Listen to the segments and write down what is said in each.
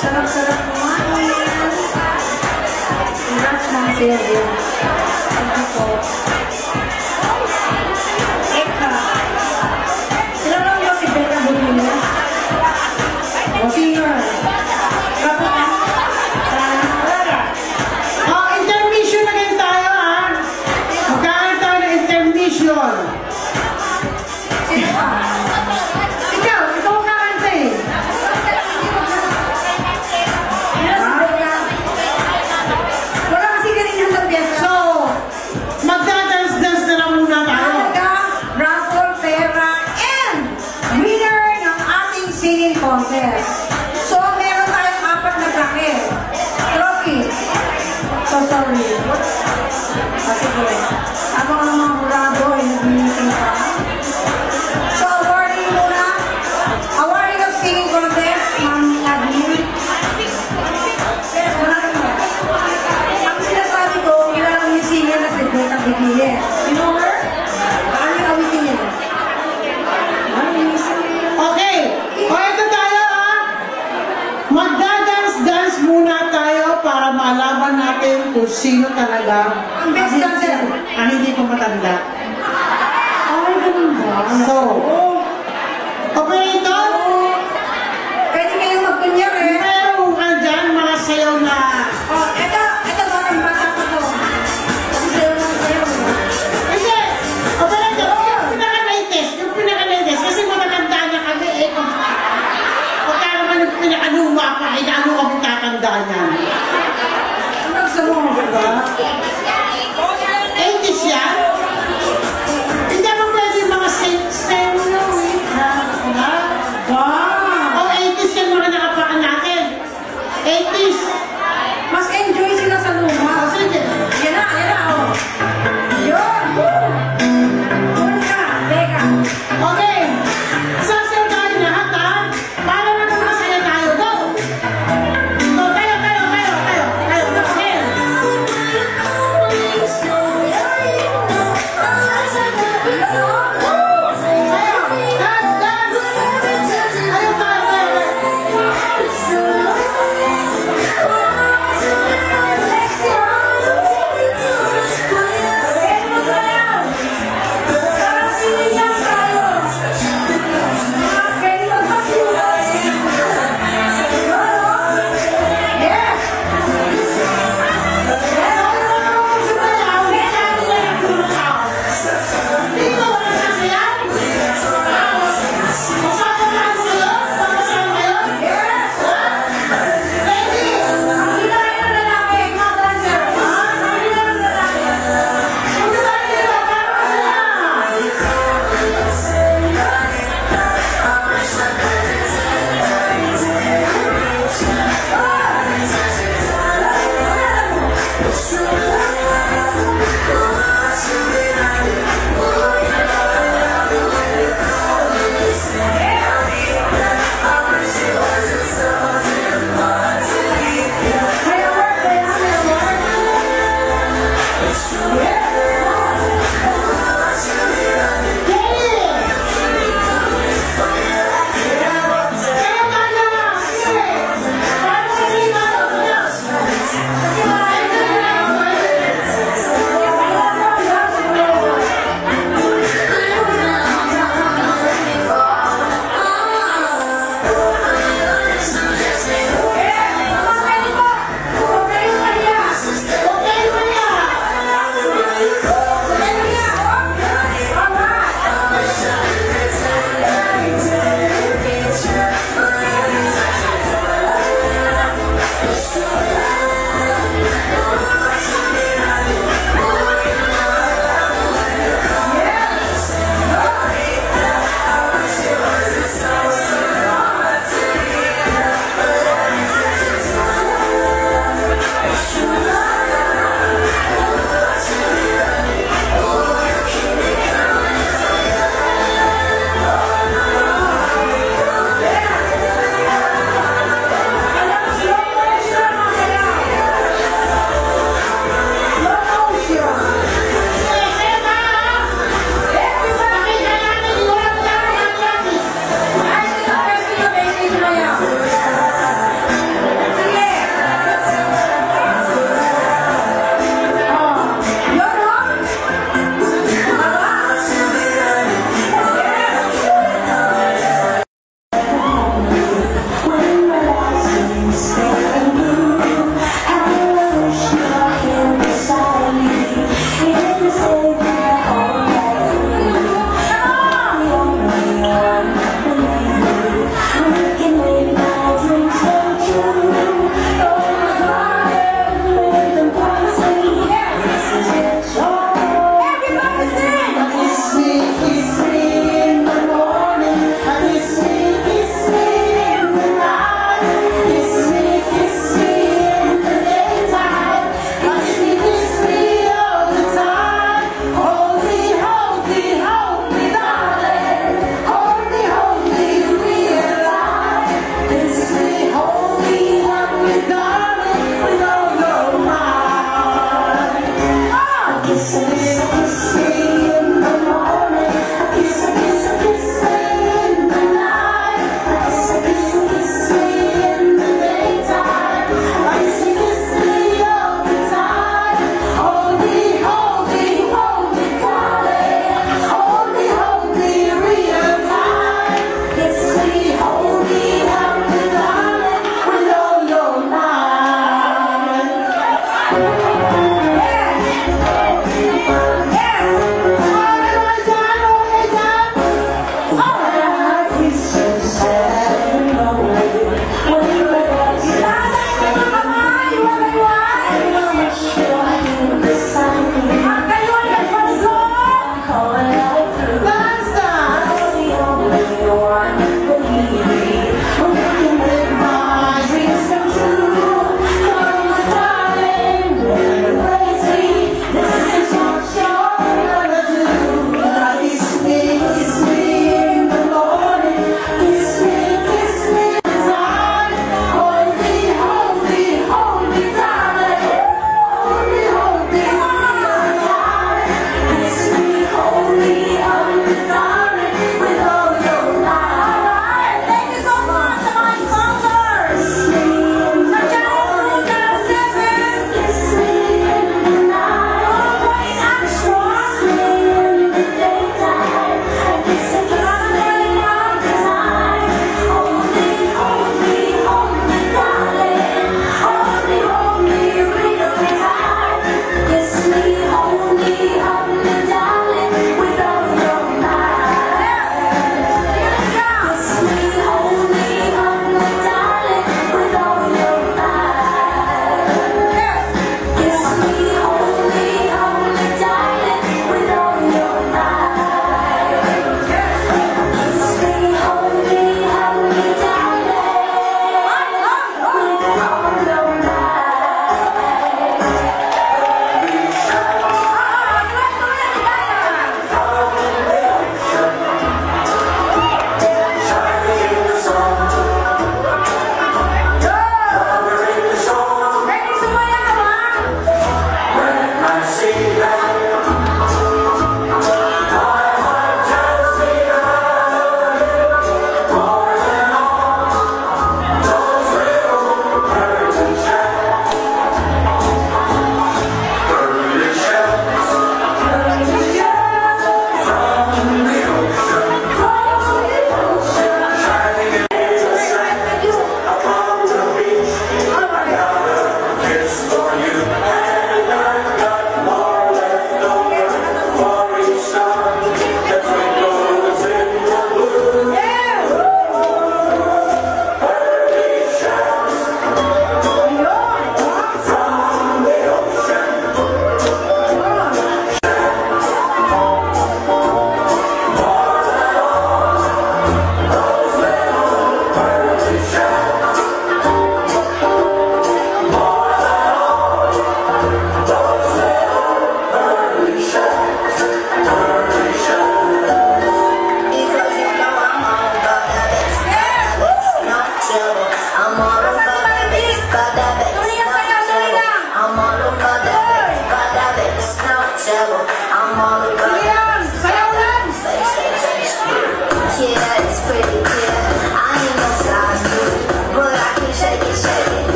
Sarap-sarap kumain. Congrats, Ma'am Sylvia. Thank you po. Eka. Sila lang yung si Becca Bonilla. O, singer. Kapag intermission na ganyan tayo, ha? Magkain tayo ng intermission. sino pa? Ikaw ang kakanta eh. Wala kasi ganyan ng biasa. So, magdadance-dance na lang muna tayo. Halaga, raffle, pera, and winner ng ating singing contest. So, meron tayong 4 na trophy. So, sorry. Sige. Habang ang mga murado ay nag-meeting pa. So, awarding muna. Awarding of singing contest, Ma'am Admin. Ang sinasabi ko, kilalang yung singer na si Becca Bonilla. You know her? Ano yung awitin niya? Okay. O, ito tayo, ha? Magdadance-dance muna tayo para malaman natin kung sino talaga Ang best dancer. ang hindi ko matanda. Ay, ganun ba? So, operator, Pwede kayong magkunyar eh. meron ka dyan mga sayaw na... Oh, ito ba ang bata ko to? Kasi sayo lang sayo. Kasi, operator, yung pinaka-latest, kasi matatanda na kami eh. Pagka naman yung pinaka-luma pa, eh, lalo kami tatanda niyan. Ano gusto mo? Diba? 80s yan? Hindi mo pwede mga same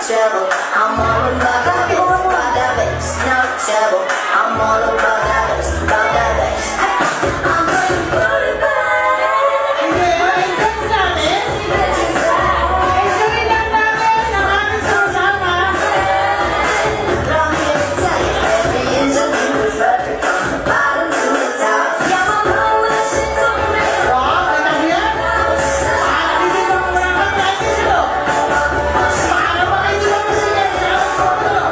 trouble. I'm all about that bass, about that bass, no trouble. I'm all about that bass, about that bass. I'm gonna put it back. Hindi, i-sense natin. I-sense lang natin ang ating sama-sama. But I'm here to tell you, every inch of you is perfect from the bottom to the top. Yeah, my mama, she told me. Wow, kita mo yan? Hindi ba mo mga kapatid ito? Paano ba kayo lang kasi yan? Ano?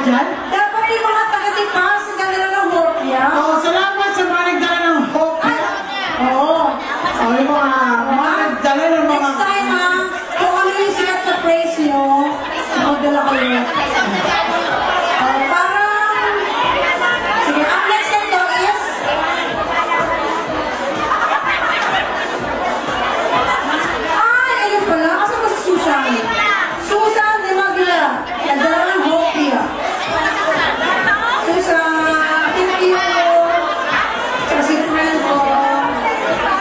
dyan? Dapat yung mga taga-tipas, nagdala ng hopya. Oo, salamat sa mga nagdala ng hopya. Oo. O, yung mga nagdala ng mga... Next time ha, kung ano yung sikat sa place nyo, magdala kayo. Parang... Sige, ang next nito is... Ayun pala. Asa ba si Susan? Susan de Magla. Nagdala ng hopya. Susan, thank you. Tsaka si friend ko.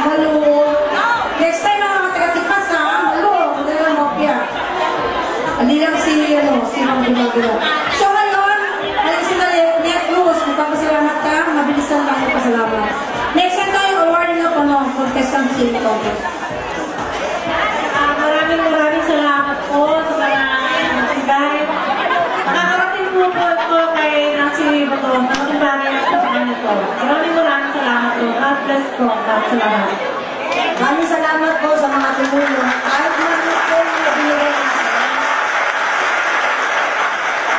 Malo. Next time mga taga-tipas ha. Malo. Nagdala ng hopya. Hindi lang si Ma'am de Magla. So ngayon, alisin na net news. Magpapasalamat ka. Mabilisan lang magpasalamat. Next time tayo awarding na po ng contestant city contest. Maraming salamat po sa mga nagbigay. Nakakarating po po ito kay Nancy Baton. Nakakibagay po sa kanya po. Maraming salamat po. God bless po. Salamat. Maraming salamat po sa mga tumulong. Kahit naman po yung nabinigay natin.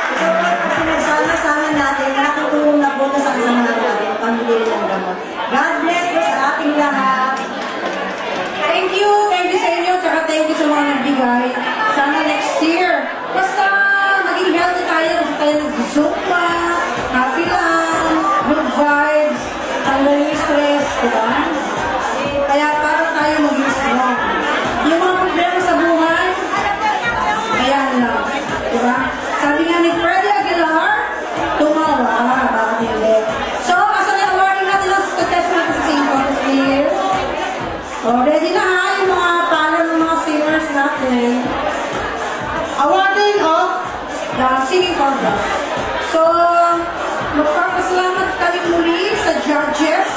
Ito po yung pinagsama-sama natin. Nakatulong na po sa kasama natin. Pamilya ng gamot. God bless po sa ating lahat. Thank you sa inyo, tsaka thank you sa mga nagbigay. Sana next year, basta maging healthy tayo, basta tayo nag-zumba, happy lang, good vibes, tanggal yung stress, diba? Kaya para tayo maging strong. Yung mga problema sa buhay, ayan lang, diba? Sabi nga ni Freddy Aguilar, tumawa, bakit hindi? So, asan yung awarding natin ng contestant sa St. Paul's Year? Oh, ready na ha, yung mga panel ng mga singers natin. Awarding of The singing contest. So, magpapasalamat kami muli sa judges,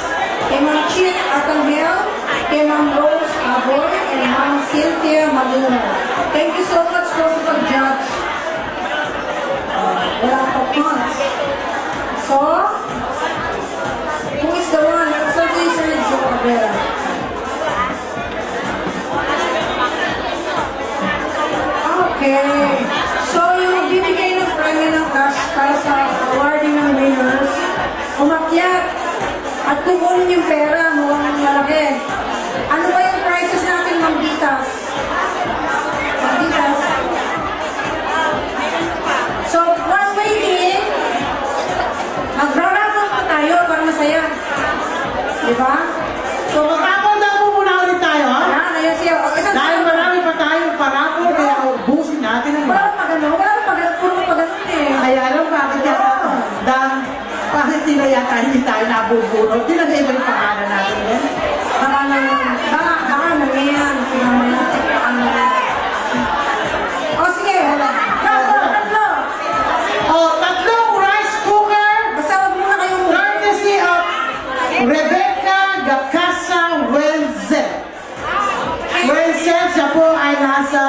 kay Ma'am Chit Atanghel, kay Ma'am Rose Aboy, and Ma'am Cynthia Maluna. Thank you so much for the judge. Wala pa points. So, who is the one? So, this is Joe Cabrera. Okay. So, yung bibigay ng premyo ng cash para sa awarding ng winners, umakyat at kukunin yung pera mo ang malaki. Ano ba yung prices natin, Ma'am Bitas? Ma'am Bitas? So, while waiting, magra-raffle pa tayo para masaya. Diba? So, mag-rapol na po muna ulit tayo, ha? Yan, ayan siya. Dahil marami pa tayo parapol, kaya ubusin natin ang Wala pa ganun, puro pa ganun eh. Kaya alam bakit yata, dahil bakit sila yata hindi tayo nabubunod, di lang iba yung pangalan natin yan. Baka na yan. O sige, tatlo. Tatlong rice cooker, Basta wag muna kayong courtesy of Rebecca Gacasa Wenzel. Wenzel, siya po ay nasa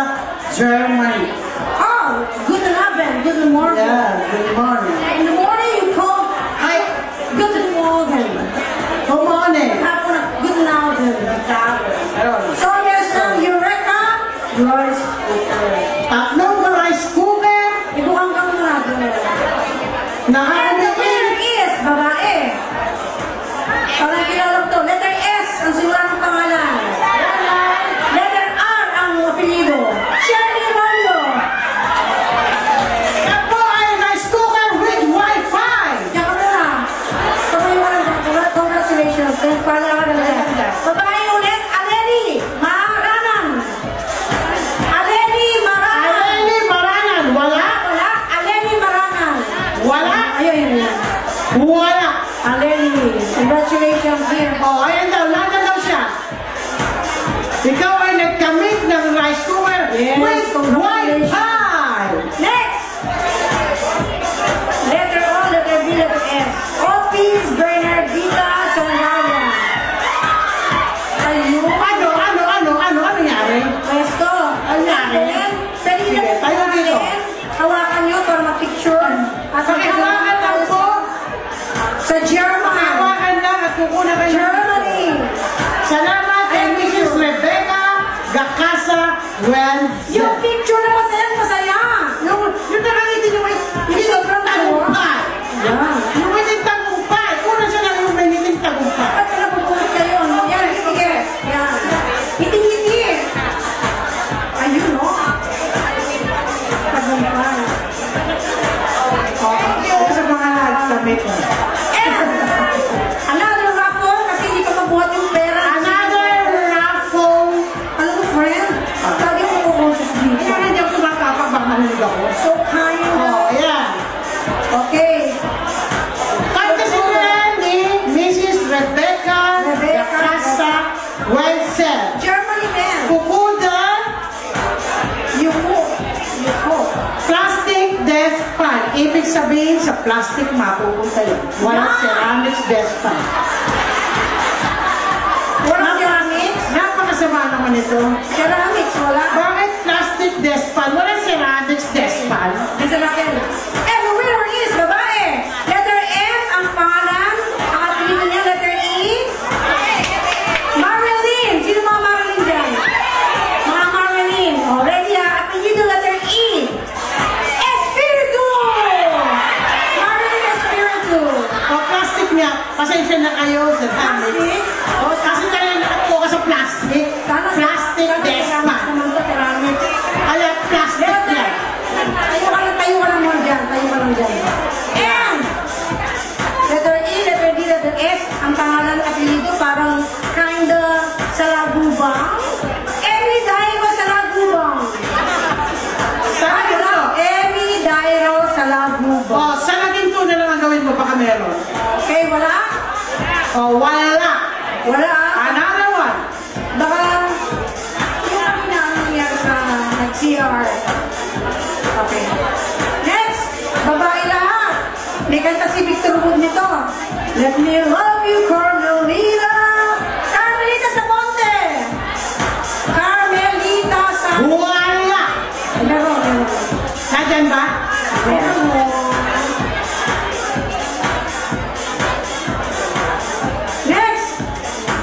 Germany. Oh, good Abend, good morning. Yeah, good morning. In the morning you call, Hi, good morning. good morning. Hapon na, good Abend. Ayun. So, there's ng Eureka, rice cooker. Tatlong rice cooker, Ibukan ka muna doon. And the nakakabili. winner is babae. Parang kilala ko to. Letter S ang simula ng pangalan. Letter R ang apelido. Shirley Rollo. Yan po ay rice cooker with Wi-Fi. Diyan ka muna. Congratulations. Pala ka na lang. Babae ulit, Aleni Maranan. Aleni Maranan. Aleni Maranan, wala? Wala? Aleni Maranan. Wala? Ayun. Wala. Aleni. Congratulations here. Oh, ayan daw, nandun daw siya. Ikaw ay nagkamit ng rice cooker Yes, with congratulations. Wi-Fi. Next! Letter O, letter B, letter S. Otis Bernardita Sangalia. Ayun. Ano nangyari? Pwesto. Ano nangyari? Pwede Sige, na tayo dito. Hawakan nyo para ma-picture. At Pakihawakan lang po. sa Germany. Hawakan lang at kukunan kayo. Germany. plastic mapupunta yun. Walang ceramics desktop. Walang ceramics? Napakasama naman ito. Ceramics, wala? Bakit plastic dustpan? Walang ceramics dustpan. Bisa natin. And the winner is babae. Letter F ang pangalan. Ang apelido niya, letter E. Marilyn. Sino mga Marilyn dyan? Mga Marilyn. O, ready ha? Apelido, letter E. Espiritu! Marilyn Espiritu. O plastic niya, pasensya na kayo, ceramics. Plastic? O, kasi tayo nakatuwa sa plastic. Plastic dustpan. Kaya plastic niya. Tayo ka lang mo dyan. Tayo ka lang dyan. And, letter E, letter D, letter S, ang pangalan at apelido parang kinda sa lagubang. Emi Dairo sa lagubang. Saan ito? Emi Dairo sa lagubang. O, sa naging tuna lang ang gawin mo, baka meron. Okay, wala? O, wala. Wala. Another one. Baka, yung kanina ang nangyari sa nag-CR. Okay. Next, babae lahat. May kanta si Victor Wood nito. Let me love you, Carmelita. Carmelita sa Monte. Carmelita sa... Wala. Meron. Nandyan ba? Meron. Next,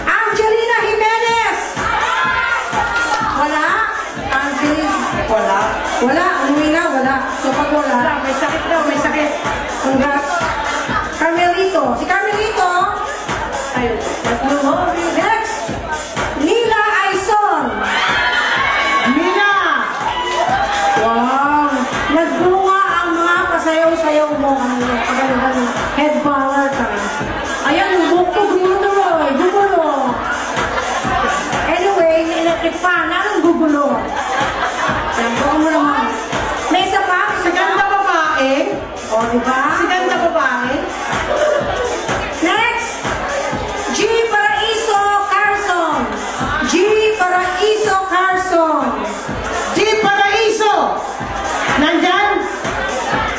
Angelina Jimenez. Wala? Angelina. Wala. Wala. Umuwi na, wala. So pag wala, May sakit daw, may sakit. congrats. Carmelito. Si Carmelito. Ayun. Next, Nila Aison. Mina! Wow. Nagbunga ang mga kasayaw-sayaw mo. Ano, head banger ka. Ayan, bukog mo tuloy. Gugulo. Anyway, electric fan. Anong gugulo? Yan, buka mo naman. May isa pa? Si ganda babae. O, diba? Si ganda babae. Next, G. Paraiso Carson. G. Paraiso Carson. Di Paraiso! Nandyan?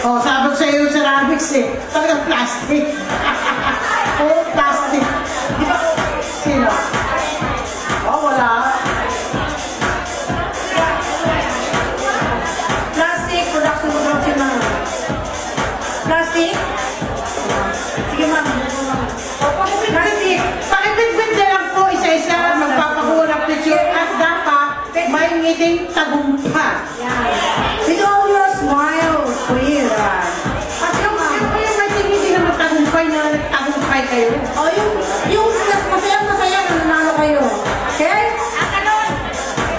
O, sabi ko sa'yo yung ceramics eh. Talagang plastic. Oh, plastic. Di ba? Sino? Oh, wala. Plastic production si ma'am. Plastic? Sige ma'am. Plastic. Pakibigbig na lang po isa-isa. Magpapakuha ng picture at dapat may ngiting tagumpay. Yan. With all your smiles, please. At yung may tingin na magtagumpay na nagtagumpay kayo. O, yung masaya-masaya na nanalo kayo. Okay?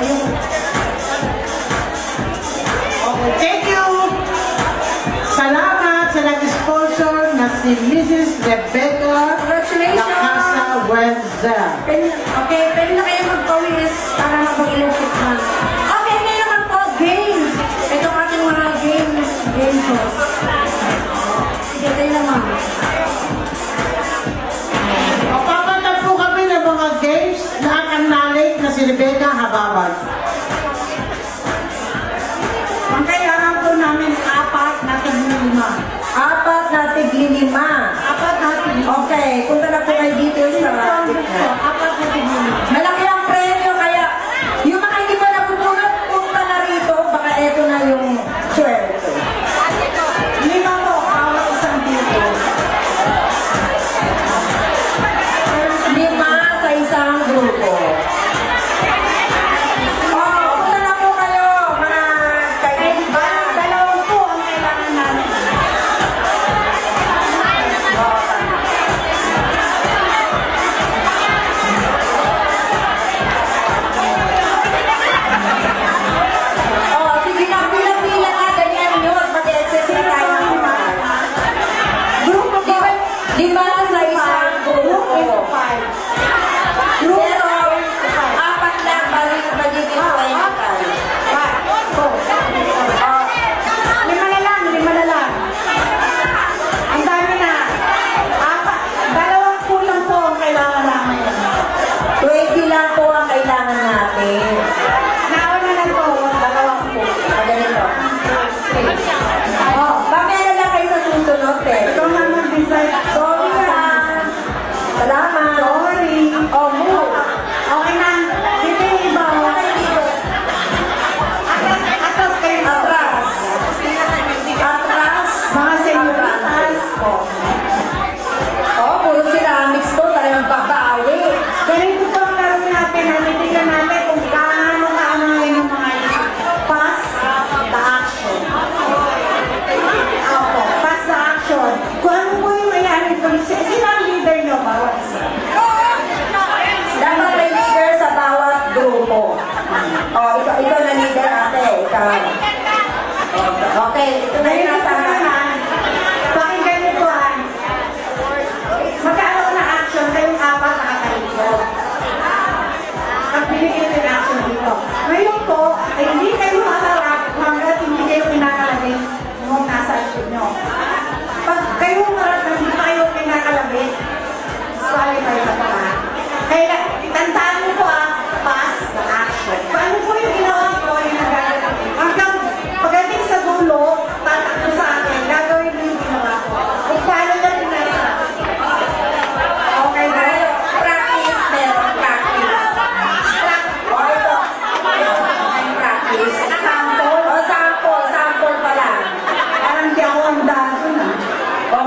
Ayun. Okay, thank you. Salamat sa nag-sponsor na si Mrs. Rebecca Congratulations. Lacasa Wenzel. Okay, pwede na kayo magpawis para mapag-electric na. Okay, ngayon naman po, games. Ito ang ating mga games. Sige, tayo naman. Papapatag po kami ng mga games na ang nalik na si Rebecca Hababag. Ang kailangan po namin 4 na taglima. 4 na tig-5. 4 na taglima. Okay, punta na po kayo dito sa gitna. 4 na taglima. Malaki ang premyo, kaya yung mga hindi pa napupulot, punta na rito, baka eto na yung swerte. 5 po, bawat isang dito. 5 sa isang grupo. Punta na po kayo, mga kaibigan. 2 po ang kailangan namin. Sige na, pila-pila na, ganyan yun. Mag-exercise na tayo. Grupo po. 5 sa isang grupo. Grupo. 4 lang, balik magiging 25. 5 na lang, 5 na lang. Ang dami na. 2 kulang po ang kailangan namin. 20 lang po ang kailangan natin. Nauna na po, 2 po. Ganito. Mamaya na lang kayo sa susunod, eh.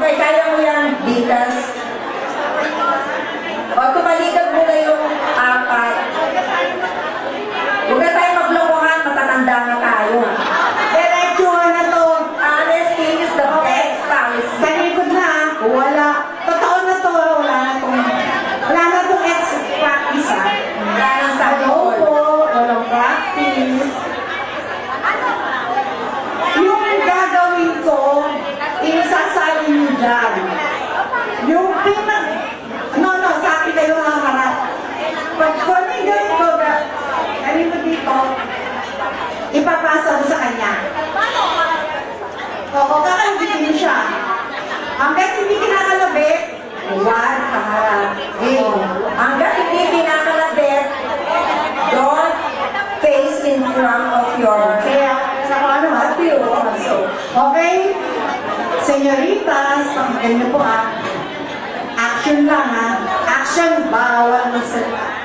Okay, kaya mo yan, Ditas. O, tumalikod mo na yung apat. Huwag na tayo maglokohan, matatanda na tayo. Diretsuhan na to. Honesty is the best policy. Sa likod na, wala. Totoo na to, wala na tong ex-practice ha. Wala nang sa Opo, walang practice. Yung gagawin ko, isasali nyo dyan. Yung sa akin kayo nakaharap. Pag konigay ko, galing mo dito, ipapasa mo sa kanya. Oo, kakalbitin siya. Hanggat hindi kinakalabit, huwag kaharap. Hanggat hindi pinakalabit, don't face in front of your Kaya, sa ano, happy also. Okay? Senyoritas, pakinggan niyo po action lang Action, bawal magsalita.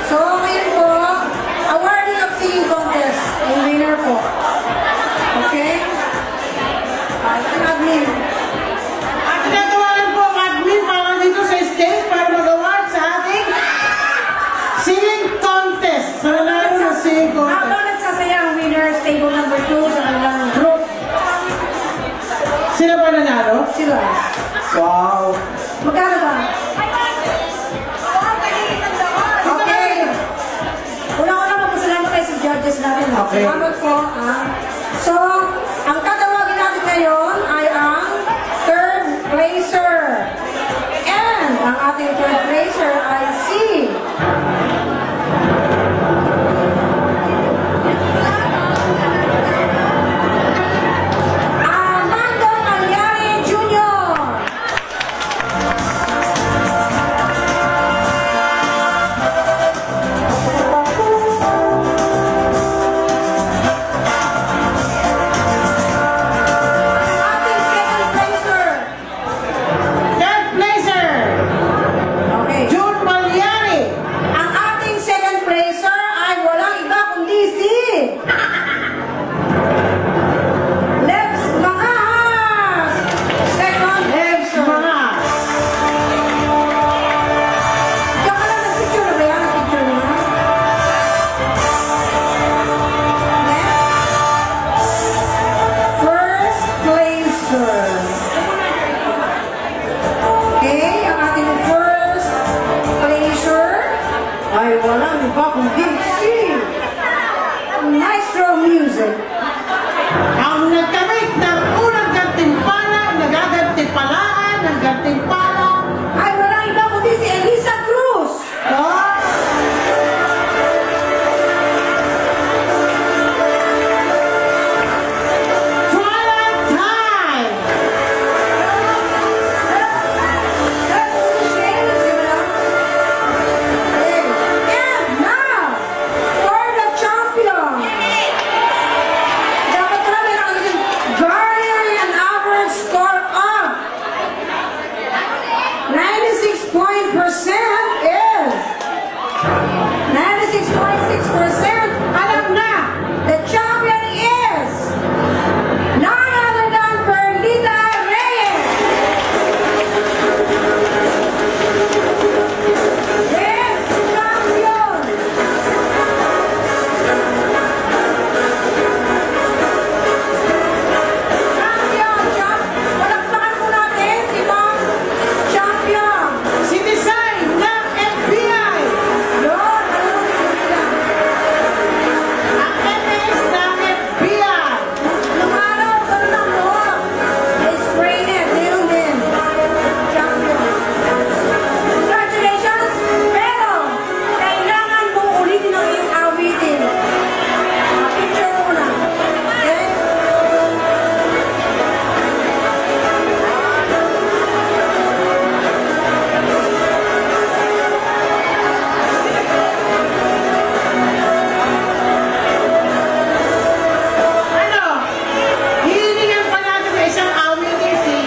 So, ngayon po, awarding of singing contest. Yung winner po. Okay? Ang admin. At tinatawagan po ang admin para dito sa stage para mag-award sa ating singing contest. Panalo sa singing contest. Habang nagsasaya ang winners, table number 2 sa kanilang group. Sino ba nanalo? Sila. Wow! Magkano ba? Okay. Una-una magpasalamat tayo sa judges natin. Okay. Salamat po. So, ang tatawagin natin ngayon ay ang third placer. And ang ating third placer ay si Armando Malyari Jr. Ating second placer. Third placer! Okay. June Malyari! Ang ating second placer ay walang iba kundi si Lex Mangas! Second placer. Mga! Diyan ka lang, nag-picture na ba yan? Nag-picture na? Next. First placer. Okay, ang ating first placer ay walang iba kundi si Maestro Music. Ang nagkamit ng unang gantimpala, nagagantimpalaan ng gantimpala. Ay walang iba kundi si Elisa Cruz. Oh! Twilight Time! And now, for the champion. Dapat pala meron ka din garnering an average score of 96% is 96.6%. Alam na! The champion is none other than Perlita Reyes. Yes, champion. Palakpakan po natin si Ma'am Champion. Si Design ng FBI! Yun, ano lang. Ang MS ng FBI! Nung araw, ganun lang mo. Spray net, meron din. Champion. Congratulations! Pero, kailangan mong ulitin ang iyong awitin. Picture muna. Okay? Ano? Hihilingan pa natin na isang awitin si...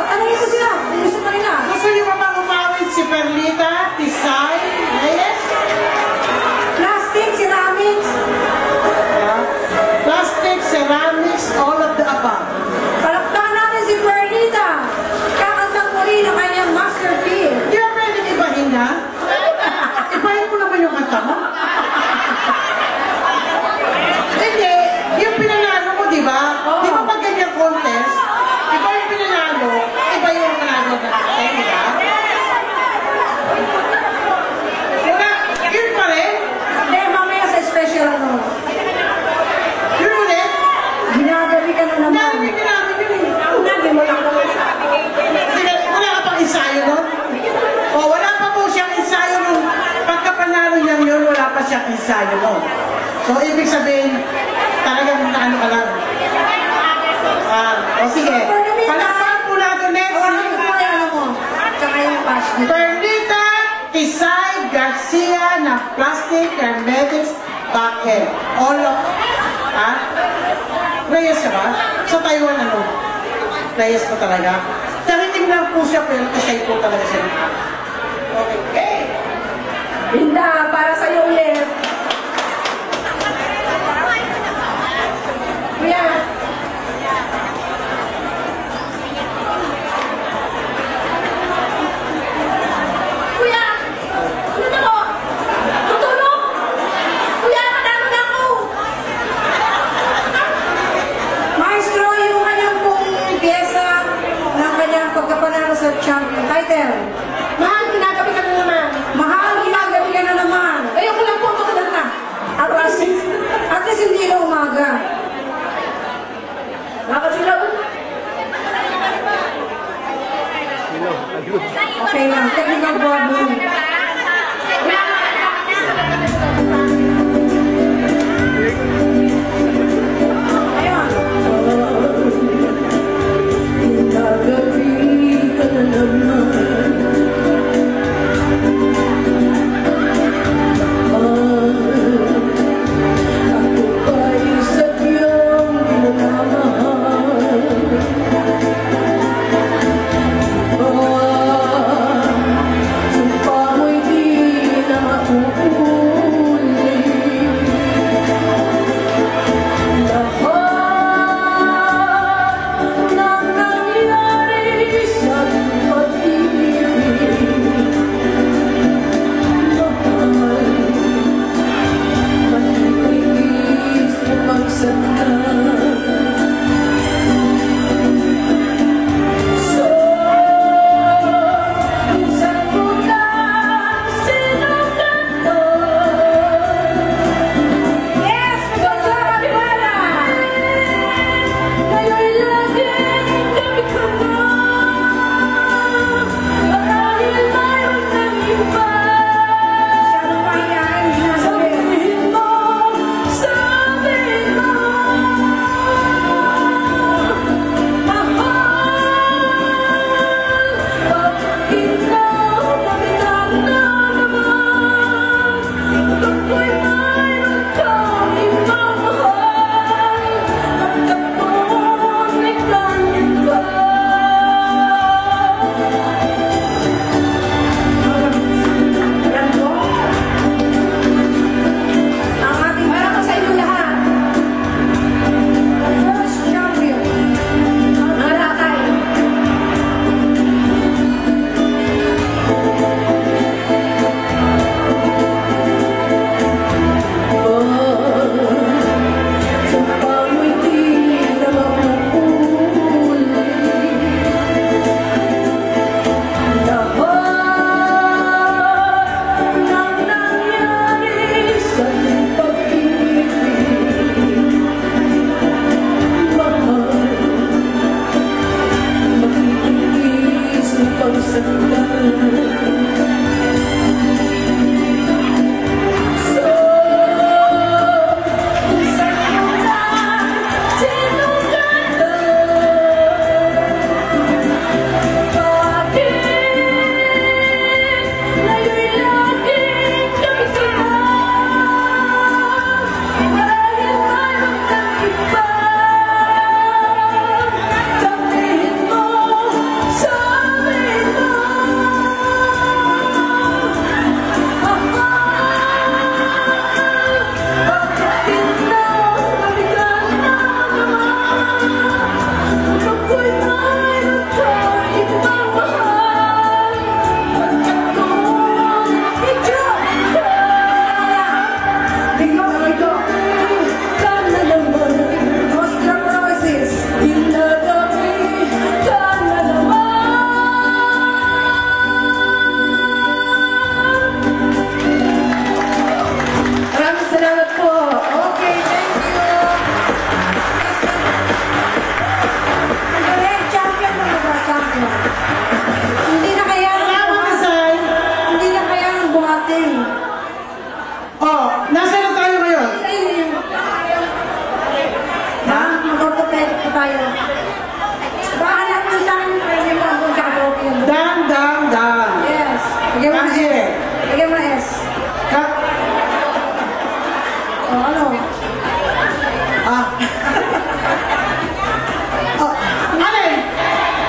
Tanongin mo sila. Gusto pa rin na. Gusto niyo pa bang umawit si Perlita, Tisay, Reyes? Plastic, ceramics. Plastic, ceramics, all of the above. Palakpakan natin si Perlita. Kakantang muli ng kanyang masterpiece. Di ba pwedeng ibahin na? Ibahin mo naman yung kanta mo. Hindi, yung pinanalo mo, di ba? Di ba pag ganyan contest, iba yung pinanalo, iba yung panalo ng kanta, di ba? Wala, yun pa rin. Hindi, mamaya sa special ano. Yun ulit. Ginagabi ka na naman. Narinig namin yun eh. Unabi mo lang naman sa Wala ka pang ensayo nun? O, wala pa po siyang ensayo nun. Pagkapanalo niya yun, wala pa siyang ensayo nun. So, ibig sabihin, talagang naano ka lang. O, sige. Palakpakan po natin next. Ano mo yung ano mo? Tsaka yung passion. Perlita Tisay Garcia ng Plastic Hermetics Backhead. All of... Ha? Reyes ka ba? Sa Taiwan ano? Reyes ko talaga. Taritim lang po siya pero Tisay po talaga siya. Okay. ating. Oh, nasa na tayo ngayon? Mag-ortopedic po tayo. Baka lang po sa akin, pwede mo ang trophy. Dan. Yes. Lagyan mo na Kasi, S. Lagyan mo na S. O, ano? Ah. Oh, alin?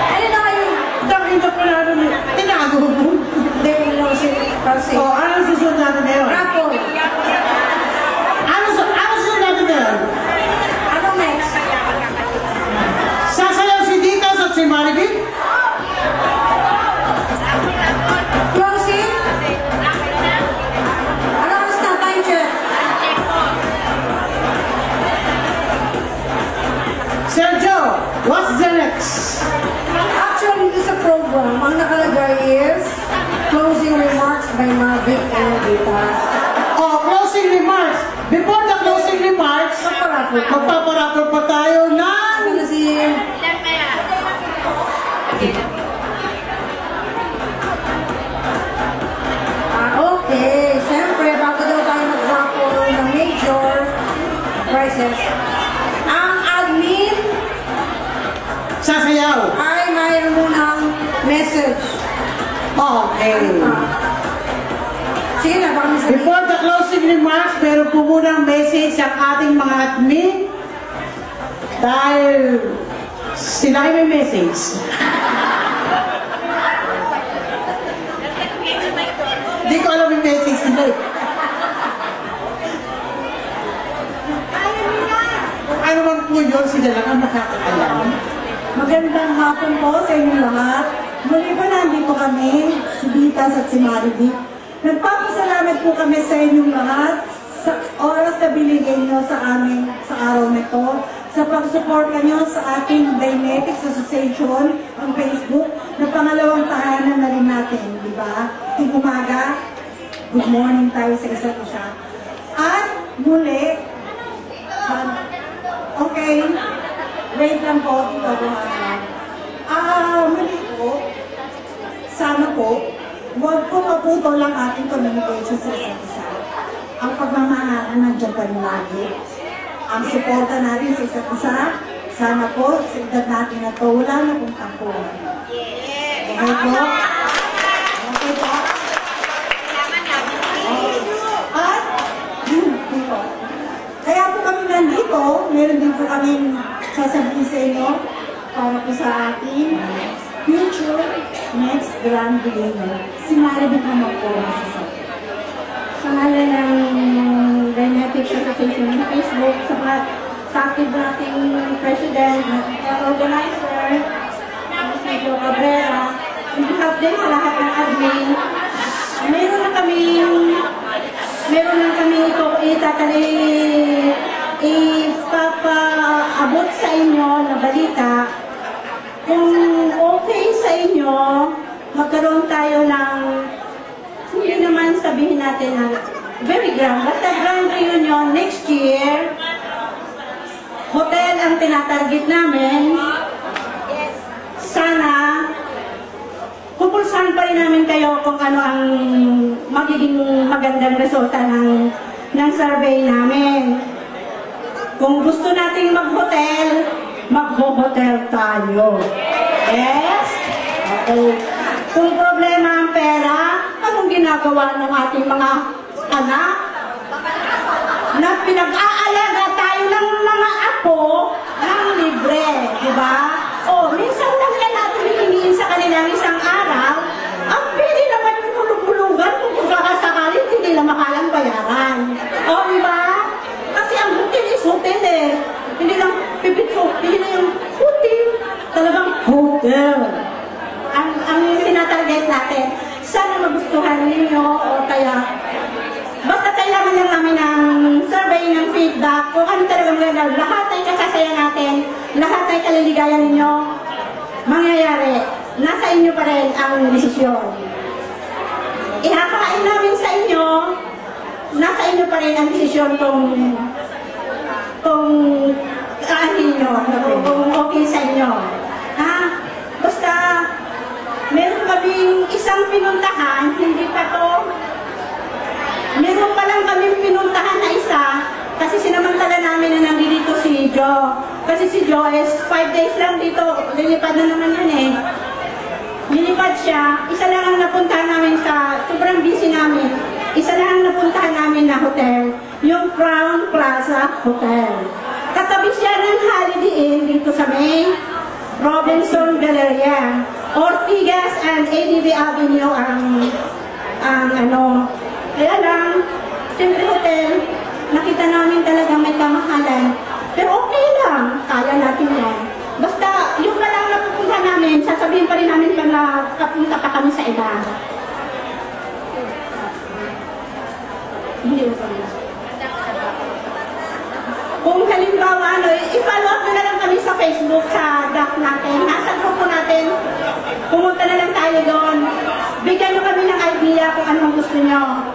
Ano na kayo? Nakita ko na rin. Tinago mo. Hindi, kasi. Oh, ano susunod natin ngayon? Raffle. Ano susunod natin ngayon? Ano next? Sasayaw si Ditas at si Maribel? Closing? Ano oras na? Time check. Sergio, what's the next? Actually, this is a program. Ang nakalagay is closing remarks by Mavic and Ditas. Oh, closing remarks. Before the closing remarks, Magpa-raffle. magpaparapol pa tayo ng... Ano na si... Okay. Siyempre, bago daw tayo mag-raffle ng major prizes, ang admin Sasayaw. ay mayroon munang message. Okay. Sige na, baka may sabihin. Before the closing remarks, meron po munang message ang ating mga admin dahil sila ay may message. Hindi ko alam yung message nila eh. Kung ano man po yun, sila lang ang nakakaalam. Magandang hapon po sa inyong lahat. Muli po nandito kami, si Ditas at si Maribel. Nagpapasalamat po kami sa inyong lahat sa oras na binigay nyo sa amin sa araw na ito, sa pagsuporta nyo sa ating Dynetics Association ang Facebook, na pangalawang tahanan na rin natin, di ba? Ting umaga, good morning tayo sa isa't isa. At muli, okay, wait lang po, ito muli po, sana po, huwag po maputol lang ating communication sa isa't isa. Ang pagmamahalan nandiyan pa rin lagi. Ang suporta natin sa isa't isa, sana po, sa edad natin na ito, wala na pong tampuhan. Okay po? Okay po? At, dito. Kaya po kami nandito, meron din po kami sasabihin sa inyo para po sa ating future next grand winner. Si Maribel naman po masasabi. Sa ngalan ng Dynetics Association ng Facebook, sa active nating president, organizer, si Joe Cabrera, on behalf din sa lahat ng admin, meron na kami ipapaabot sa inyo na balita. Kung okay sa inyo, magkaroon tayo ng, hindi naman sabihin natin na very grand, basta grand reunion next year. Hotel ang tinatarget namin. Sana, pupulsahan pa rin namin kayo kung ano ang magiging magandang resulta ng survey namin. Kung gusto nating mag-hotel, mag-hotel tayo. Yes? Okay. Kung problema ang pera, anong ginagawa ng ating mga anak? Na pinag-aalaga tayo ng mga apo ng libre, di ba? O, minsan lang yan natin hihingin sa kanila isang araw, ang pwede naman yung hulug-hulugan kung kakasakalit hindi nila makalang bayaran. O, di ba? Kasi ang hotel is hotel eh. Hindi lang pipitsok, hindi na yung hotel. Talagang hotel. Ang tinatarget natin, sana magustuhan ninyo o kaya basta kailangan lang namin ng survey ng feedback kung ano talagang maganda. Lahat ay kasasaya natin, lahat ay kaliligayan ninyo mangyayari. Nasa inyo pa rin ang desisyon. Ihakain namin sa inyo, nasa inyo pa rin ang desisyon kung okay sa inyo. Ha? Basta meron kaming isang pinuntahan, hindi pa to Kasi sinamantala namin na nandito si Jo. Kasi si Jo is 5 days lang dito. Lilipad na naman yun eh. Lilipad siya. Isa lang ang napuntahan namin sa, sobrang busy namin. Isa lang ang napuntahan namin na hotel. Yung Crown Plaza Hotel. Katabi siya ng Holiday Inn dito sa may Robinson Galleria. Ortigas and ADB Avenue ang ano. Kaya lang, siyempre hotel, nakita namin talaga may kamahalan. Pero okay lang, kaya natin yan. Basta, yung na lang napupunta namin, sasabihin pa rin namin pag nakapunta pa kami sa iba. Hindi ko kung halimbawa, i-follow up na lang kami sa Facebook, sa doc natin, nasa grupo natin, pumunta na lang tayo doon. Bigyan nyo kami ng idea kung anong gusto nyo.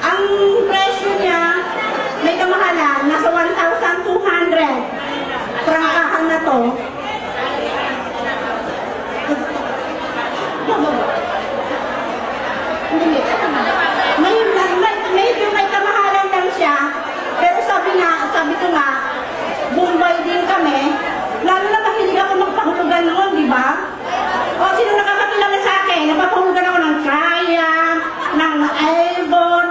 Ang presyo niya, may kamahalan, nasa 1,200. Prangkahan na to. Medyo may kamahalan lang siya. Pero sabi ko nga, Bombay din kami. Lalo na mahilig ako magpahulugan noon, di ba? O sino nakakakilala sa akin? Napapahulugan ako ng Kaya, ng Avon.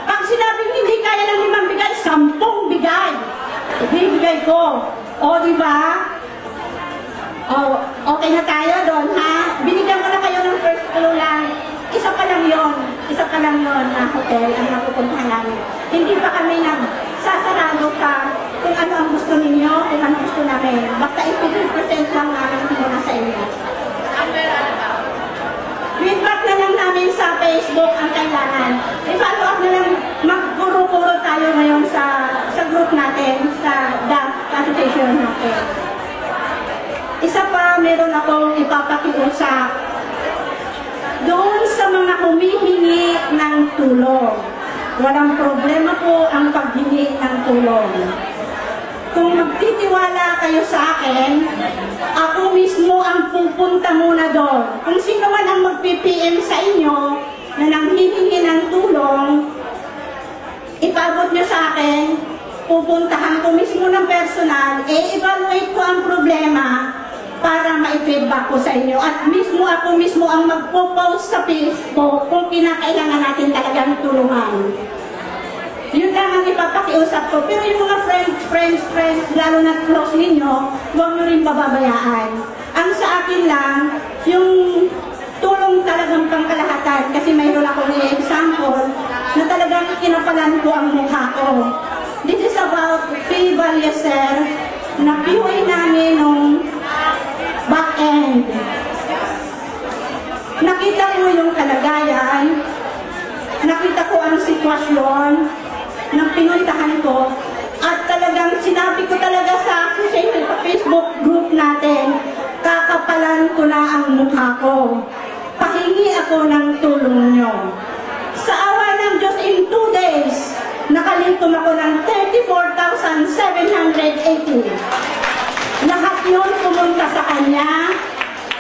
Pag sinabing hindi kaya ng 5 bigay, 10 bigay. Ibibigay ko. O, di ba? O, okay na tayo doon, ha? Binigyan ko na kayo ng first clue lang. Isa pa lang yon na hotel ang napupuntahan namin. Hindi pa kami nagsasarado sa kung ano ang gusto ninyo, kung ano gusto namin. Basta 50% lang namin muna sa inyo. Feedback na lang namin sa Facebook ang kailangan. I-follow up na lang, magpuro-puro tayo ngayon sa group natin, sa DAF association natin. Isa pa, meron akong ipapakiusap. Doon sa mga humihingi ng tulong, walang problema po ang paghingi ng tulong. Kung magtitiwala kayo sa akin, ako mismo ang pupunta muna doon. Kung sino man ang mag-PPM sa inyo na nanghihingi ng tulong, ipabot nyo sa akin, pupuntahan ko mismo ng personal, evaluate ko ang problema, para ma-feedback ko sa inyo. At ako mismo ang magpo-post sa Facebook kung kinakailangan natin talagang tulungan. Yun lang ang ipapakiusap ko. Pero yung mga friends, lalo na close ninyo, huwag nyo rin pababayaan. Ang sa akin lang, yung tulong talagang pangkalahatan. Kasi mayroon akong example na talagang kinapalan ko ang mukha ko. This is about Faye Valleser na POA namin nung back end. Nakita ko yung kalagayan, nakita ko ang sitwasyon ng pinuntahan ko, at talagang sinabi ko talaga sa Facebook group natin, kakapalan ko na ang mukha ko. Pahingi ako ng tulong nyo. Sa awa ng Diyos, in 2 days, nakalikom ako ng 34,780. Lahat yun pumunta sa kanya.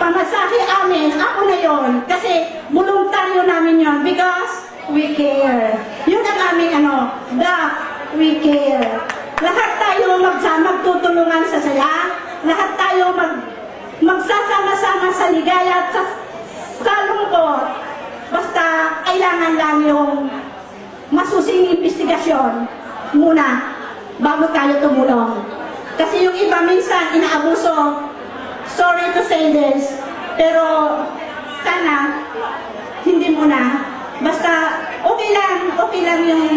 Pamasahe amin, ako na yun. Kasi voluntaryo namin yun because we care. Yun ang aming we care. Lahat tayo magtutulungan sa saya. Lahat tayo magsasama-sama sa ligaya at sa kalungkot. Basta kailangan lang yung masusing investigasyon muna bago tayo tumulong. Kasi yung iba minsan inaabuso. Sorry to say this, pero sana hindi muna. Basta okay lang yung,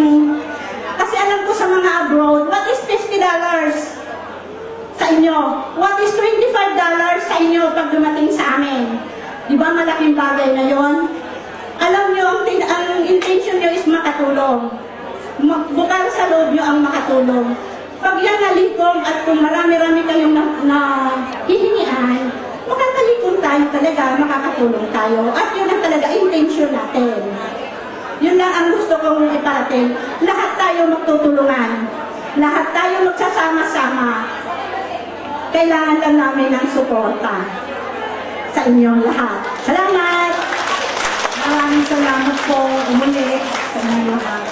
kasi alam ko sa mga abroad, what is $50 sa inyo? What is $25 sa inyo pag dumating sa amin? Di ba malaking bagay na yon? Alam nyo, ang intention nyo is makatulong. Bukal sa loob nyo ang makatulong. Pag yan nalikom at kung marami-rami kayong hihingian, makakalikom tayo talaga, makakatulong tayo. At yun ang talaga intention natin. Yun lang ang gusto kong iparating. Lahat tayo magtutulungan. Lahat tayo magsasama-sama. Kailangan lang namin ng suporta sa inyong lahat. Salamat! Maraming salamat po umulit sa inyong lahat.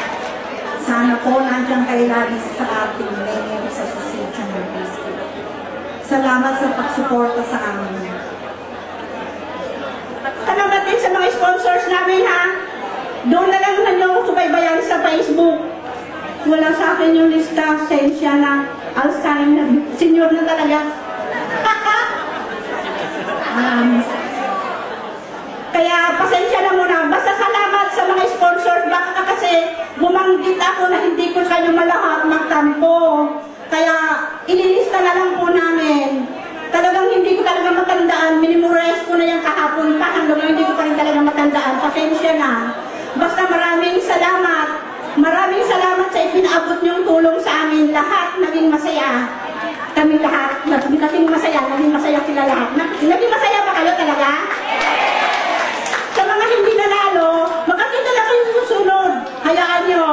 Sana po nandiyan ng kailangan sa ating Mayors Association ng Biscuit. Salamat sa pagsuporta sa amin. Salamat din sa mga sponsors namin, ha? Doon na lang na nyo subaybayan sa Facebook. Wala sa akin yung lista, sensya na, Alzheimer, senior na talaga. Kaya pasensya na muna. Basta salamat sa mga sponsors. Baka kasi bumanggit ako na hindi ko kayo malahap magtampo. Kaya ililista na lang po namin. Talagang hindi ko talaga matandaan. Minimorize ko na yung kahapon pa. Hanggang hindi ko pa rin talaga matandaan. Pasensya na. Basta maraming salamat. Maraming salamat sa ipinaabot niyong tulong sa amin. Lahat naging masaya. Kami lahat. Naging masaya. Naging masaya sila lahat. Naging masaya ba kayo talaga? Sa mga hindi nanalo, makakita na kayo sa susunod. Hayaan nyo.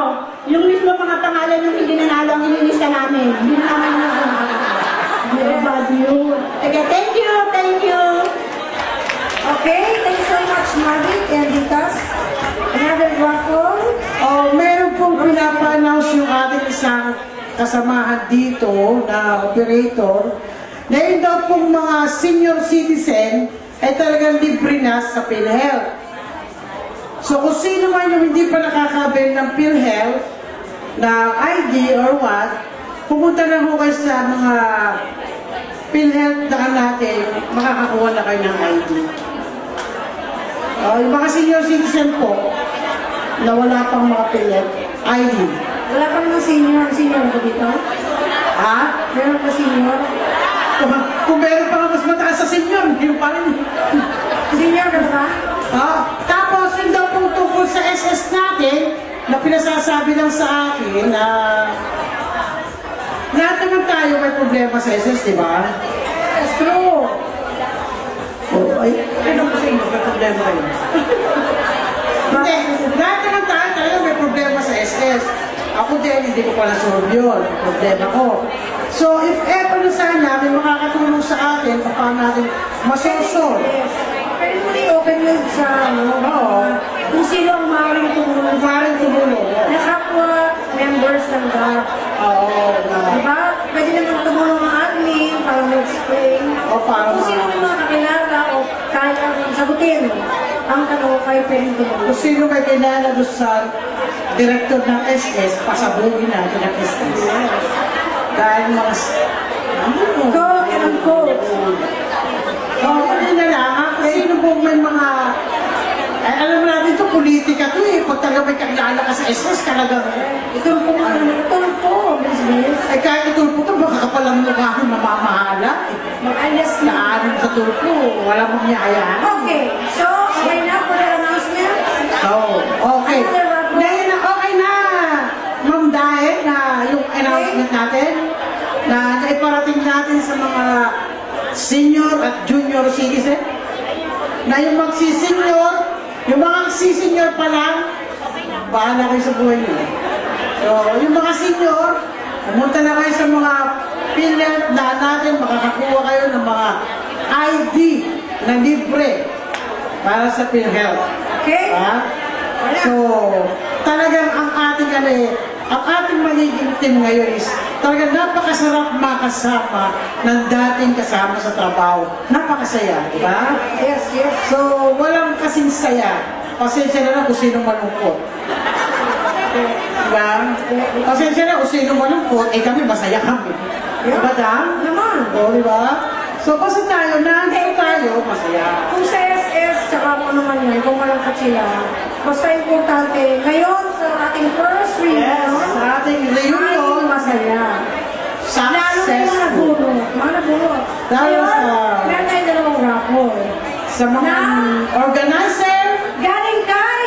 Yung mismo mga pangalan yung hindi nanalo ang inilista namin. Hindi naman na. Okay, thank you. Thank you. Okay, thank you so much, Marvick and Vitas. Another raffle. Oh, meron pong pinapa-announce yung ating isang kasamahan dito na operator na yun daw pong mga senior citizen ay talagang libre na sa PhilHealth. So kung sino man yung hindi pa nakakabil ng PhilHealth na ID or what, pumunta na ho kayo sa mga PhilHealth daan natin, makakakuha na kayo ng ID. Yung mga senior citizen po, na wala pang mga PhilHealth ID. Wala pa naman senior ko dito? Ha? Meron pa senior? Kung meron pa mas mataas sa senior, hindi pa rin. Senior ka ba? Tapos, yun daw pong tungkol sa SS natin, na pinasasabi lang sa akin na lahat naman tayo may problema sa SS, di ba? Yes, true. Ano ba sa inyo? May problema kayo? Hindi, lahat naman tayo talaga may problema sa SS. Ako din, hindi ko pala solve yun. Problema ko. So, if ever na sana may makakatulong sa atin, paano natin masolve? Yes. Pero muli open yun sa kung sino ang maaaring tumulong. Maaaring tumulong. Na kapwa members ng GAP. Diba? Pwede naman tumulong ang admin para mag-explain. Kung sino may mga kakilala o kaya sagutin ang tanong kayo pwedeng tumulong. Kung sino may kilala doon sa director ng SS, pasabugin natin ang SS. Dahil mga... Go and unquote. Hindi na lang, kung sino po may mga... alam mo natin ito, politika ito eh. Pag talaga may kakilala ka sa SS, talagang... Itulpo Miss Liz. Kahit itulpo ito, baka kapalang mukha ng mamamahala. Mag-alas na. Naanin sa tulpo, wala mong niyayaan. Okay, so, okay na for the announcement? Okay. Ngayon na, okay na. Ma'am Dae, na yung announcement natin, na naiparating natin sa mga senior at junior citizen, na yung magsisenior, yung mga magsisenior pa lang, bahala kayo sa buhay nyo. So, yung mga senior, pumunta na kayo sa mga PhilHealth na natin, makakakuha kayo ng mga ID na libre para sa PhilHealth. Okay. So, talagang ang ating magiging team ngayon is talagang napakasarap makasama ng dating kasama sa trabaho. Napakasaya, di ba? Yes. So, walang kasing saya. Pasensya na lang kung sino malungkot. Diba? Pasensya na kung sino malungkot, kami masaya kami. Diba, Dam? Naman. Diba? So, basta tayo, nandito tayo, masaya. Kung sa SS, tsaka mo naman yun, kung malangkat sila, basta importante, ngayon sa ating first reunion, Sa ating reunion, masaya. Lalo na yung successful. mga nabulot. Lalo Ngayon, sa- meron tayo dalawang raffle. Sa mga organizer, Galing kay!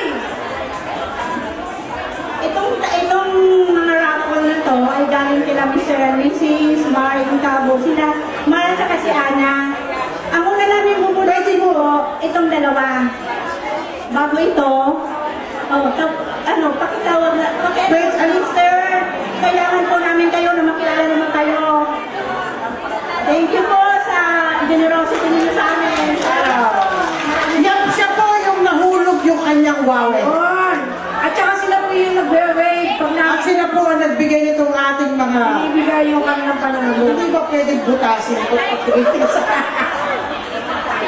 Itong mga raffle na to ay galing kila Mr. and Mrs. Maring Cabo. Sila, Mara at si Ana. Ang una namin pupunutin po, itong dalawa. Bago ito, pakitawag na, Wait, Mr. Kailangan po namin kayo na makilala naman kayo. Thank you po sa generosity ninyo sa amin. siya po yung nahulog yung kanyang wawe. At saka sila po yung nag-wave pag At sila po ang nagbigay nitong ating mga... Ibigay yung kanilang panalo. Hindi ba pwedeng butasin ko?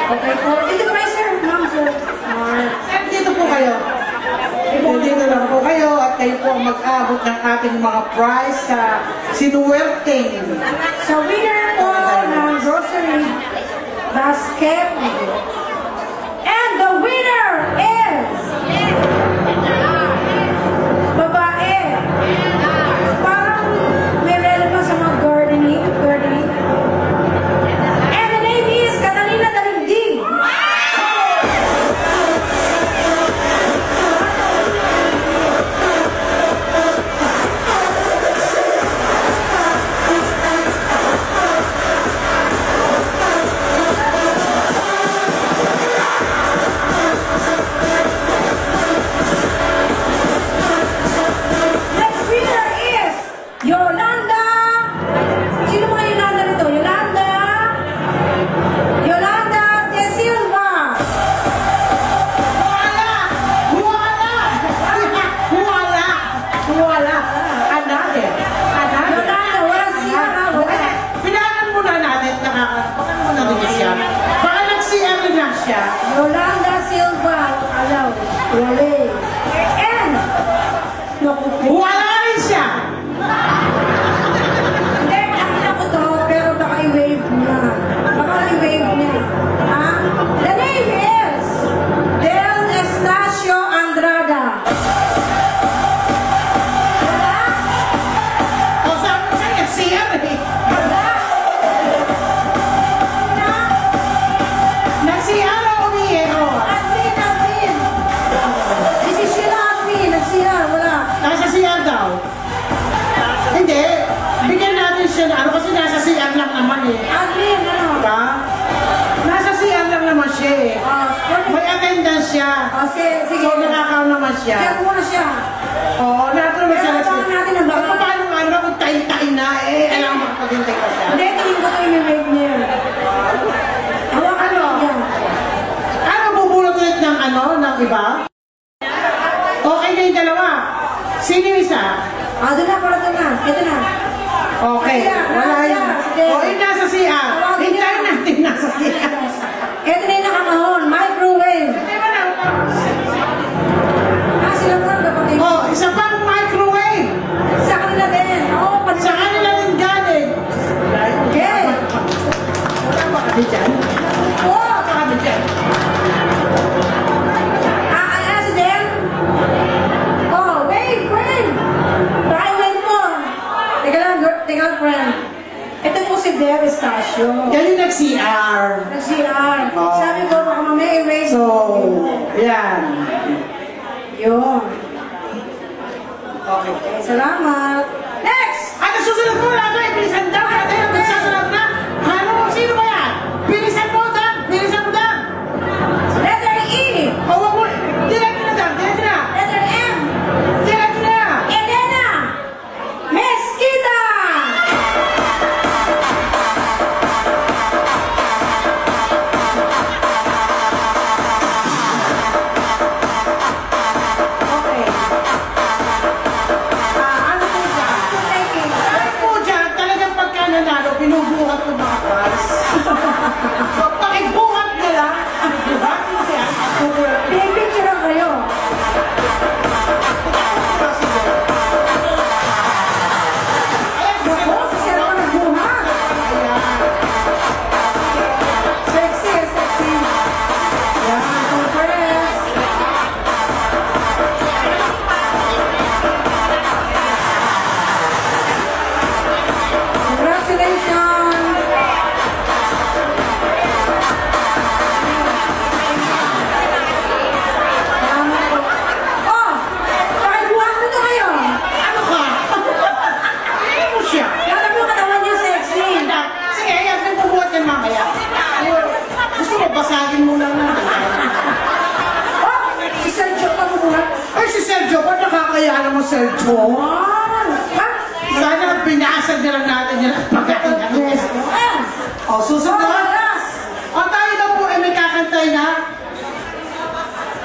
Okay po. Dito po kayo, sir. Ma'am, sir. Dito po kayo. Dito lang po kayo at kayo po ang mag-abot ng ating mga prize sa sinuwerteng. Sa winner po ng grocery basket. And the winner is... babae. Parang may relevance sa mga gardening. And the name is Catalina Daligdig. Next winner is Yolanda. Sino mga Yolanda nito? Yolanda De Silva. Wala! Another. Yolanda, wala siya ha. Wala. Pinakan muna natin, baka muna rin siya. Baka nag-CR na siya. Yolanda Silva. Alaw. Wale. And Wala rin siya. hindi, nakita ko to, pero baka i-wave niya. Ha? The name is Del Estacio Andrada. Wala? O saan nag-CR eh? Wala? Wala? Nag-CR o umiiho? Admin. This is Sheila Admin. Nagsiya. Wala. Nasa CR daw. Hindi. Bigyan natin siya na ano kasi nasa CR lang naman eh. Admin, ano? Diba? Nasa CR lang naman siya eh. May attendance siya. Sige. So nakakaw naman siya. Kaya muna siya. Oo, natin naman siya. Pero abangan natin ang baka. Paano nga kung tayo-tayo na eh. Alam mo makapagintay pa siya. Hindi, tingin ko ito yung wave niya. Hawakan mo yan. Ano bubulot ulit ng ano, ng iba? Okay na yung dalawa. Sino yung isa? Doon na, pala doon na. Ito na. Okay. Wala yun. O, yung nasa CR. Hintayin natin nasa CR. Ito na yung nakakahon. Microwave. Sila po kapatid. Oh, isa pang microwave. Sa kanila din. Oo, Sa kanila rin galing. Okay. Wala ba kami dyan? Oo. Wala ba kami dyan? Ano din? Oh, wait, friend. Baka wait mo. Teka lang, friend. Ito po si Del Estacio. Yan yung nag-CR. Nag-CR. Oh. Sabi ko, baka mamaya erase. So, yan. Yun. Okay. Okay, salamat. Next! Ano susunod mo? Lato eh, bilisan daw. Natin ang magsasunod na. Ano mo? Sino ba yan? Bilisan mo, Dan. Bilisan mo, Dan. Letter E. O, wag mo. Direct na, Dan. Direct na. Letter M. Direct na. Elena Mesquita. Okay. Ano po dyan? Taking. Ano po dyan? Talagang pagka nanalo, binubuhat ko mga cars. So, pakibuhat na lang. Buhat mo siya. Pipicture kayo. Ako, si Sir ko nagbuhat. Sexy. Yan, conference. Congratulations. Salamat po. Oh, pakibuhat mo to kayo. Ano ka? Ano mo siya? Lalap yung katawan niya sexy. Sige, yan. Nagbubuhat yan mamaya. Gusto mo, basagin mo lang naman. Oh, si Sergio pa bubuhat. Ay, si Sergio, ba't nakakayaan mo, Sergio? Ha? Sana binasag na lang natin yan at pagkain natin. Yes. O, susunod. O, tayo daw po ay may kakantay na.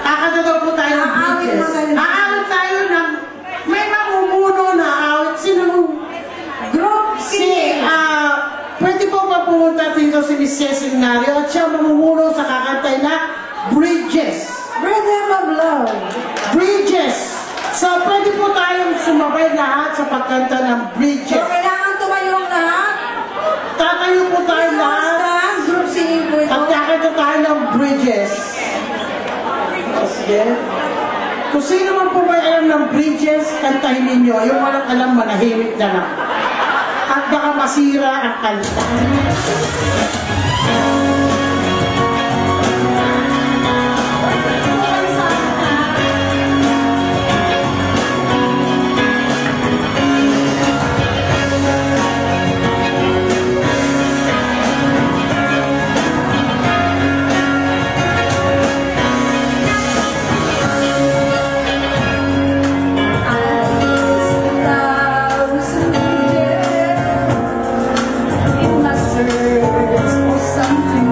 Kakanta daw po tayo ng Aawit beaches. mo tayo ng- Aawit tayo ng may mamumuno na sesenaryo at siya mamumuno sa kakantay na Bridges. Rhythm of Love. Bridges! So, pwede po tayong sumabay lahat sa pagkanta ng So, Bridges. kailangan tumayong lahat. Tatayo po tayo lahat. Stand, group singing po ito. Pagkakanta tayo ng Bridges. Sige. Kung sino man po may alam ng Bridges, kantahin ninyo. Yung walang alam, manahimik na lang. At baka masira ang kanta. In my search for something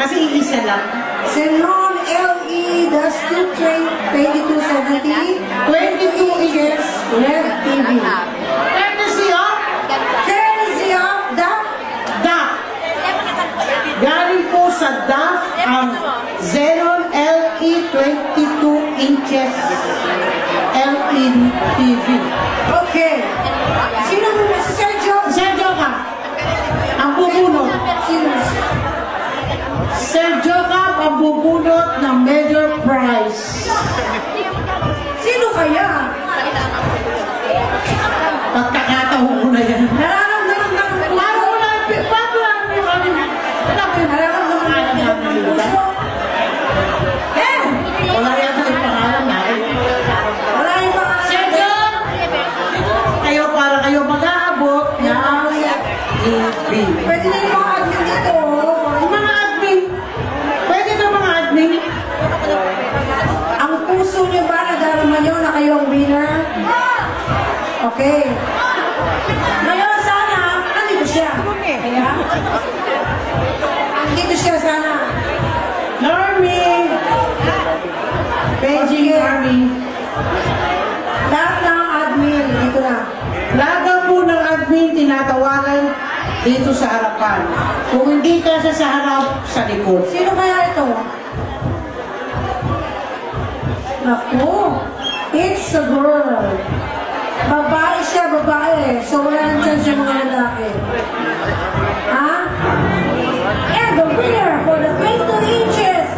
Kasi iisa lang. Xenon LE dash 2270 22 inches LED TV. Courtesy of Courtesy of the DAF. Galing po sa DAF ang Xenon LE 22 inches LED TV. Okay. Sino mo si Sergio? Sergio ka, ang bubunot. Sino? Sergio ka, ang bubunot ng major prize. Sino kaya? Pagkakataon ko na yan. Nararamdaman ba ng puso? Nararamdaman ba ng puso? Eh! Wala yata yung pangalan natin. Wala yung mga Sergio! Kayo mag-aabot ng TV. Pwede na yung mga admin dito. Yung mga admin. Pwede na mga admin. Ang puso niyo ba nadarama niyo na kayo ang winner? Okay. Ngayon sana, nandito siya. Kaya? Nandito siya sana. Normie! Beijing Normie. Lahat ng admin, dito na. Lahat po ng admin tinatawagan dito sa harapan. Kung hindi ka sa harap, sa likod. Sino kaya ito? Naku, it's a girl. Babae siya, babae. So wala nang chance yung mga lalaki. Ha? And the winner for the 22 inches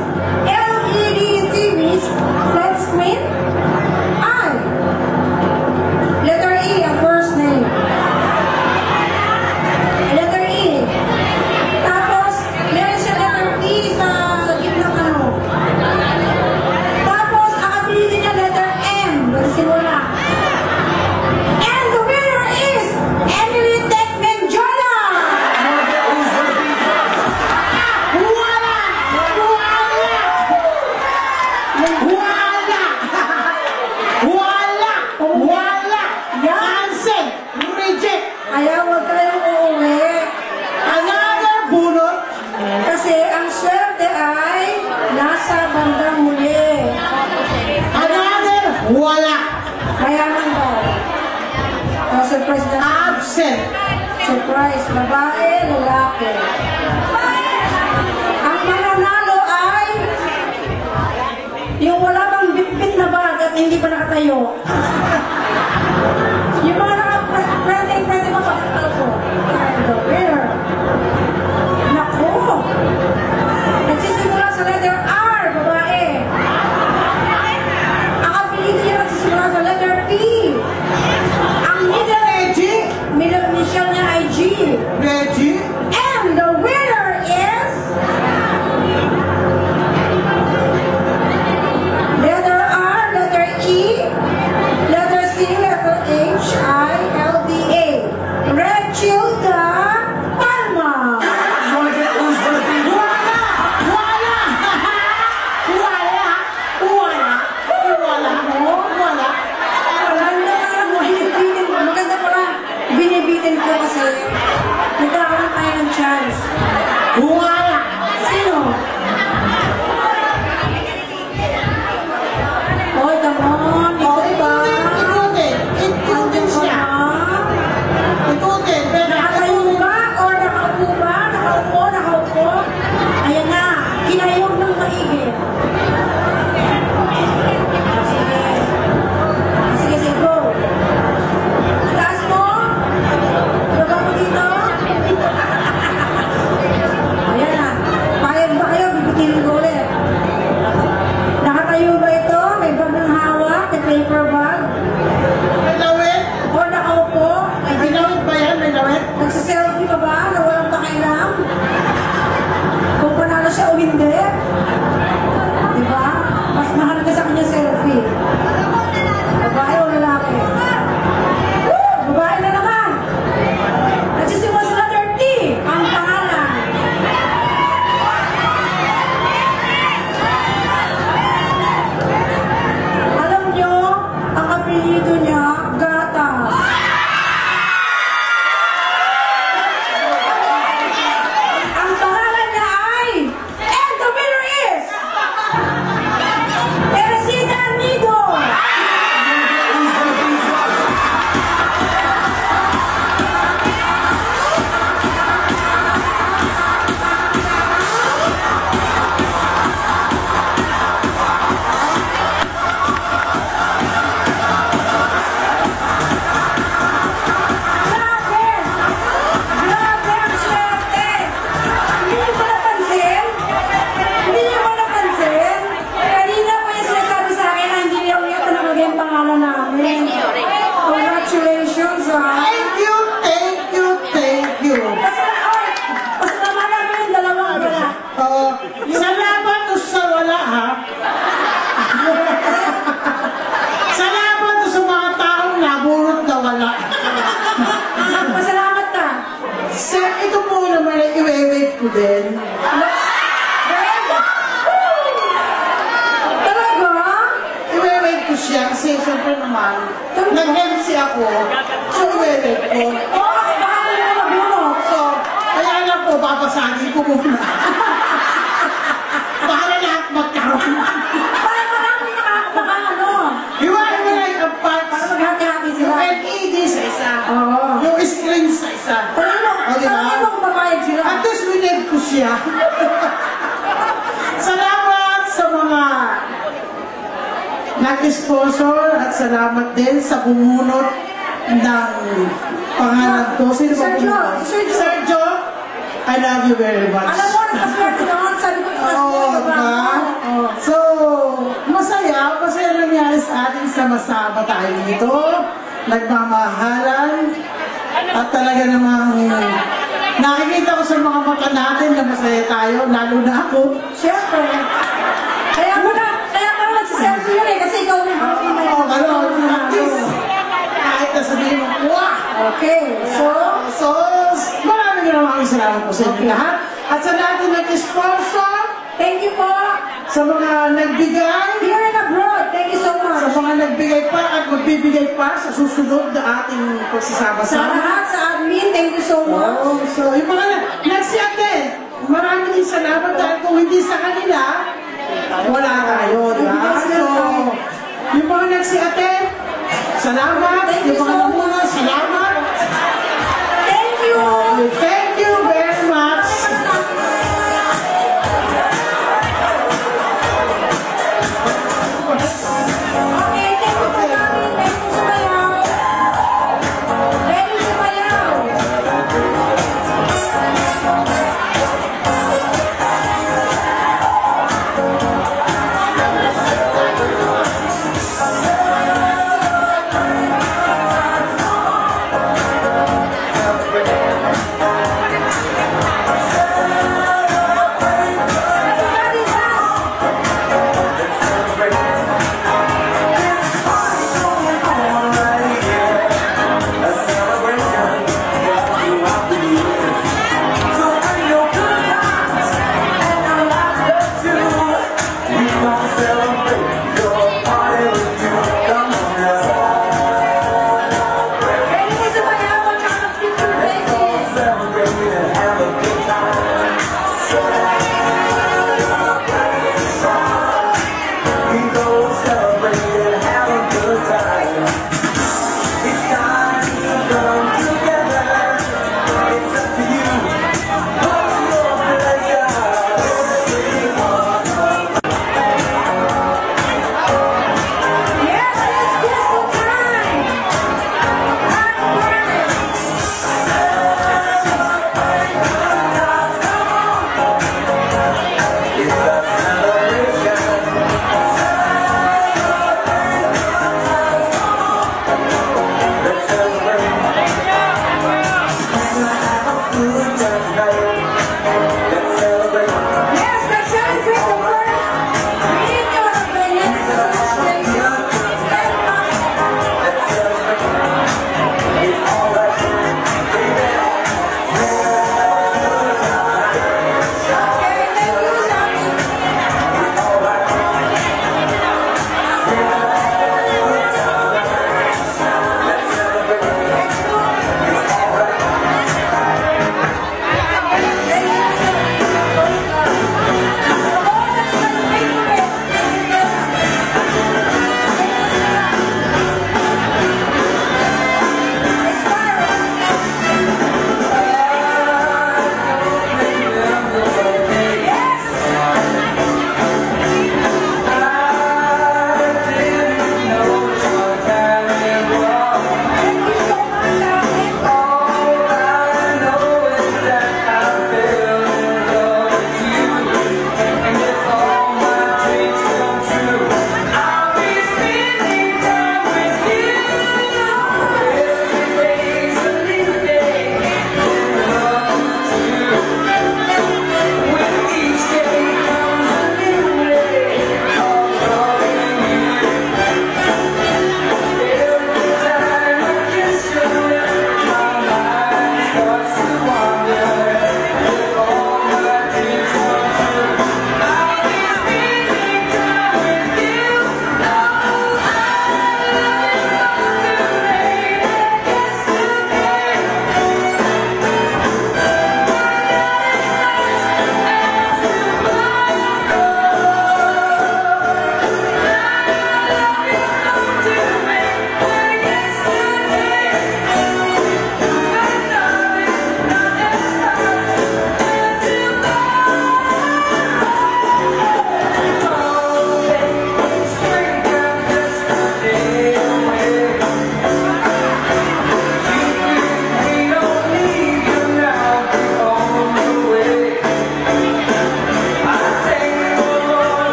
LED TV's flat screen ay letter E ang first name. Letter E. Tapos, meron siya letter P sa gitnang ano. Tapos, akabilitin niya letter M. Simula. And the winner is Emily Techman Jona! Wala! Yan! Cancel! Reject! Kaya huwag kayong uuwi. Another bunot! Kasi ang swerte ay nasa bandang muli. Another wala! Kaya man daw. Surprise na. Absent! Surprise, babae, lalaki. Ang mananalo ay yung wala bang bitbit na bag at hindi pa nakatayo. Yung mga naka-pwede ba pagkakal ko? The winner. Naku! Nagsisimula sa letter R, babae. Ang apelido niya nagsisimula sa letter P. Ang middle initial niya ay G. Reggie? And the winner is letter R, letter E, letter C, letter H, I, L, D, A. Red Childa Palma. Maganda pala. Binibitin ko kasi nagkakaroon tayo ng chance. Wala! Sino? Hoy, come on. Ikaw ba? Ikutin siya. Ka? Ikutin. Pero Nakatayo ba? O nakaupo ba? Nakaupo? Ayan na. Kinayog ng maigi. Sige, go. Taas mo. Baba mo dito. Ayan na. din. Talaga? I-wait ko siya kasi siyempre naman, nag-MC ako. So, i-wait ko. Oo, baka mo na mabunot. So, kaya lang po, babasagin ko muna. Para lahat magkaroon. Para marami ano. Hiwa-hiwalay ang parts. Para maghati-hati Yung sila. LED sa isa. Oo. Yung screen sa isa. Tanongin mo kung papayag sila. At least wined ko siya. Salamat sa mga nag-sponsor at salamat din sa bumunot ng pangalan ko. Sino ba Sergio, bumunot? Sergio. Sergio, I love you very much. Alam mo, nakaswerte naman. Sabi ko, Oo, ba? So, masaya kasi nangyari sa ating sama-sama tayo dito. Nagmamahalan. At talaga namang nakikita ko sa mga mata natin na masaya tayo, lalo na ako. Siyempre. Kaya mo na nagsiselfie yun eh, kasi ikaw yung happy na Oo, ano, at least, kahit na sabihin mo, wah! Okay, So, maraming salamat po sa inyo lahat. At sa lahat na nag-sponsor, thank you po. sa mga nagbigay, Here and abroad, thank you so sa much. mga nagbigay pa at magbibigay pa sa susunod na ating Sa pagsasama-sama. lahat, sa admin, thank you so much. Oh, so, yung mga nagsiyatin, maraming salamat dahil kung hindi sa kanila, wala tayo, di ba? So, yung mga nagsiyatin, salamat. Thank you Yung mga